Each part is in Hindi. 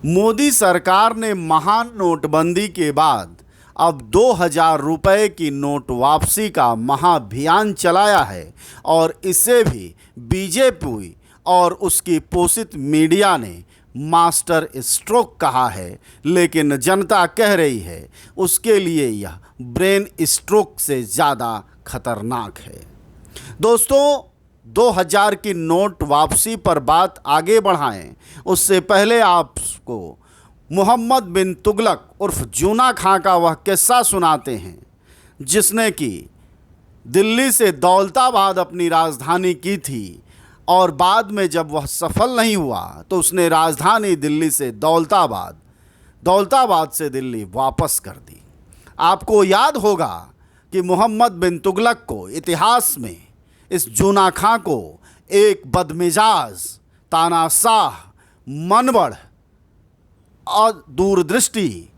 मोदी सरकार ने महान नोटबंदी के बाद अब 2000 रुपये की नोट वापसी का महाअभियान चलाया है और इसे भी बीजेपी और उसकी पोषित मीडिया ने मास्टर स्ट्रोक कहा है, लेकिन जनता कह रही है उसके लिए यह ब्रेन स्ट्रोक से ज़्यादा खतरनाक है। दोस्तों, 2000 की नोट वापसी पर बात आगे बढ़ाएं उससे पहले आपको मोहम्मद बिन तुगलक उर्फ जूना खां का वह किस्सा सुनाते हैं जिसने कि दिल्ली से दौलताबाद अपनी राजधानी की थी और बाद में जब वह सफल नहीं हुआ तो उसने राजधानी दिल्ली से दौलताबाद से दिल्ली वापस कर दी। आपको याद होगा कि मोहम्मद बिन तुगलक को इतिहास में इस जूना खां को एक बदमिजाज, तानाशाह, मनबड़ और दूरदृष्टि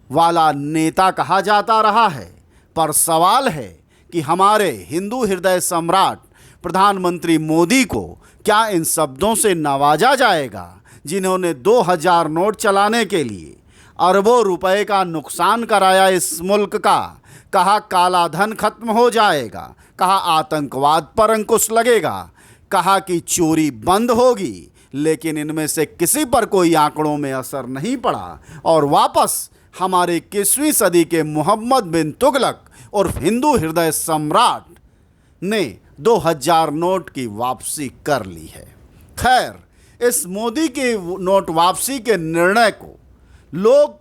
वाला नेता कहा जाता रहा है। पर सवाल है कि हमारे हिंदू हृदय सम्राट प्रधानमंत्री मोदी को क्या इन शब्दों से नवाजा जाएगा जिन्होंने 2000 नोट चलाने के लिए अरबों रुपए का नुकसान कराया इस मुल्क का। कहा काला धन खत्म हो जाएगा, कहा आतंकवाद पर अंकुश लगेगा, कहा कि चोरी बंद होगी, लेकिन इनमें से किसी पर कोई आंकड़ों में असर नहीं पड़ा और वापस हमारे 21वीं सदी के मोहम्मद बिन तुगलक उर्फ हिंदू हृदय सम्राट ने 2000 नोट की वापसी कर ली है। खैर, इस मोदी के नोट वापसी के निर्णय को लोग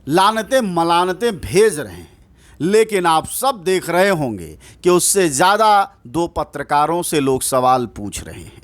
लानतें मलानतें भेज रहे हैं, लेकिन आप सब देख रहे होंगे कि उससे ज़्यादा दो पत्रकारों से लोग सवाल पूछ रहे हैं।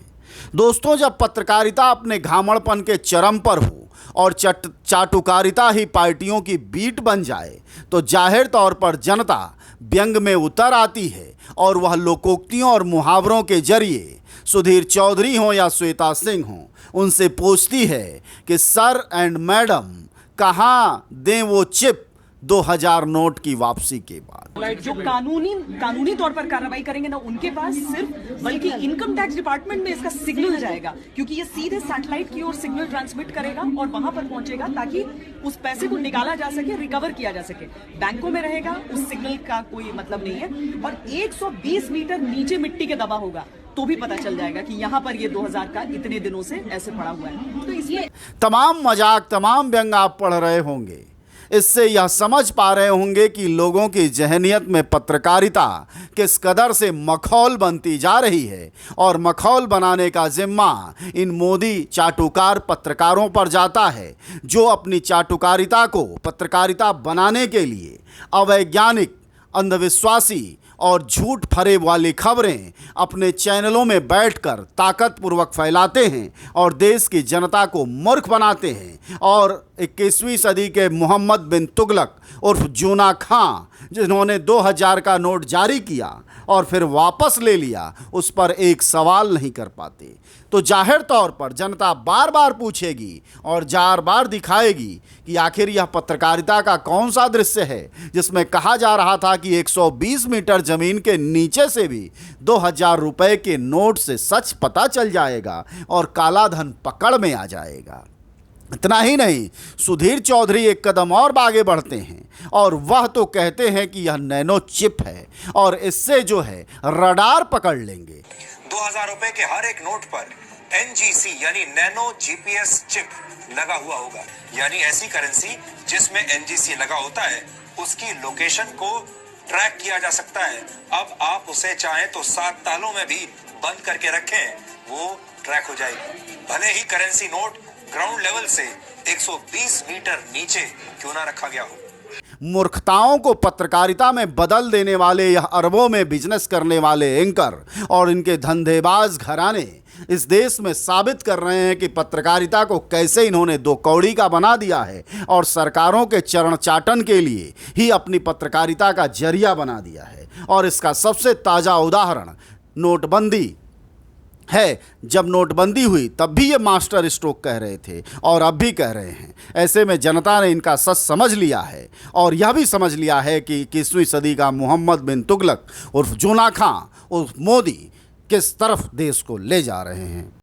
दोस्तों, जब पत्रकारिता अपने घामड़पन के चरम पर हो और चाटुकारिता ही पार्टियों की बीट बन जाए तो जाहिर तौर पर जनता व्यंग में उतर आती है और वह लोकोक्तियों और मुहावरों के जरिए सुधीर चौधरी हों या श्वेता सिंह हों उनसे पूछती है कि सर एंड मैडम कहाँ दें वो चिप 2000 नोट की वापसी के बाद। जो कानूनी तौर पर कार्रवाई करेंगे ना उनके पास सिर्फ, बल्कि इनकम टैक्स डिपार्टमेंट में इसका सिग्नल जाएगा, क्योंकि ये सीधे सैटेलाइट की ओर सिग्नल ट्रांसमिट करेगा और वहां पर पहुंचेगा ताकि उस पैसे को निकाला जा सके, रिकवर किया जा सके। बैंकों में रहेगा, उस सिग्नल का कोई मतलब नहीं है। और 120 मीटर नीचे मिट्टी के दबा होगा तो भी पता चल जाएगा कि यहाँ पर ये 2000 का इतने दिनों से ऐसे पड़ा हुआ है। तो इसलिए तमाम मजाक, तमाम व्यंग आप पढ़ रहे होंगे, इससे यह समझ पा रहे होंगे कि लोगों की जहनियत में पत्रकारिता किस कदर से मखौल बनती जा रही है और मखौल बनाने का जिम्मा इन मोदी चाटुकार पत्रकारों पर जाता है जो अपनी चाटुकारिता को पत्रकारिता बनाने के लिए अवैज्ञानिक, अंधविश्वासी और झूठ फरेब वाली खबरें अपने चैनलों में बैठकर ताकतपूर्वक फैलाते हैं और देश की जनता को मूर्ख बनाते हैं। और 21वीं सदी के मोहम्मद बिन तुगलक उर्फ जूना खां जिन्होंने 2000 का नोट जारी किया और फिर वापस ले लिया, उस पर एक सवाल नहीं कर पाते। तो जाहिर तौर पर जनता बार बार पूछेगी और बार दिखाएगी कि आखिर यह पत्रकारिता का कौन सा दृश्य है जिसमें कहा जा रहा था कि 120 मीटर जमीन के नीचे से भी 2000 रुपए के नोट से सच पता चल जाएगा और काला धन पकड़ में आ जाएगा। इतना ही नहीं, सुधीर चौधरी एक कदम और आगे बढ़ते हैं और वह तो कहते हैं कि यह नैनो चिप है और इससे जो है रडार पकड़ लेंगे। 2000 रुपए के हर एक नोट पर NGC यानी नैनो GPS चिप लगा हुआ होगा, यानी ऐसी करेंसी जिसमें NGC लगा होता है उसकी लोकेशन को ट्रैक किया जा सकता है। अब आप उसे चाहें तो 7 तालों में भी बंद करके रखें, वो ट्रैक हो जाएगी, भले ही करेंसी नोट ग्राउंड लेवल से 120 मीटर नीचे क्यों ना रखा गया हो। मूर्खताओं को पत्रकारिता में बदल देने वाले यह अरबों में बिजनेस करने वाले एंकर और इनके धंधेबाज घराने इस देश में साबित कर रहे हैं कि पत्रकारिता को कैसे इन्होंने दो कौड़ी का बना दिया है और सरकारों के चरण चाटन के लिए ही अपनी पत्रकारिता का जरिया बना दिया है। और इसका सबसे ताज़ा उदाहरण नोटबंदी है। जब नोटबंदी हुई तब भी ये मास्टर स्ट्रोक कह रहे थे और अब भी कह रहे हैं। ऐसे में जनता ने इनका सच समझ लिया है और यह भी समझ लिया है कि 21वीं सदी का मोहम्मद बिन तुगलक उर्फ जूना खां उर्फ मोदी किस तरफ देश को ले जा रहे हैं।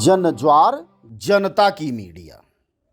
जन ज्वार जनता की मीडिया।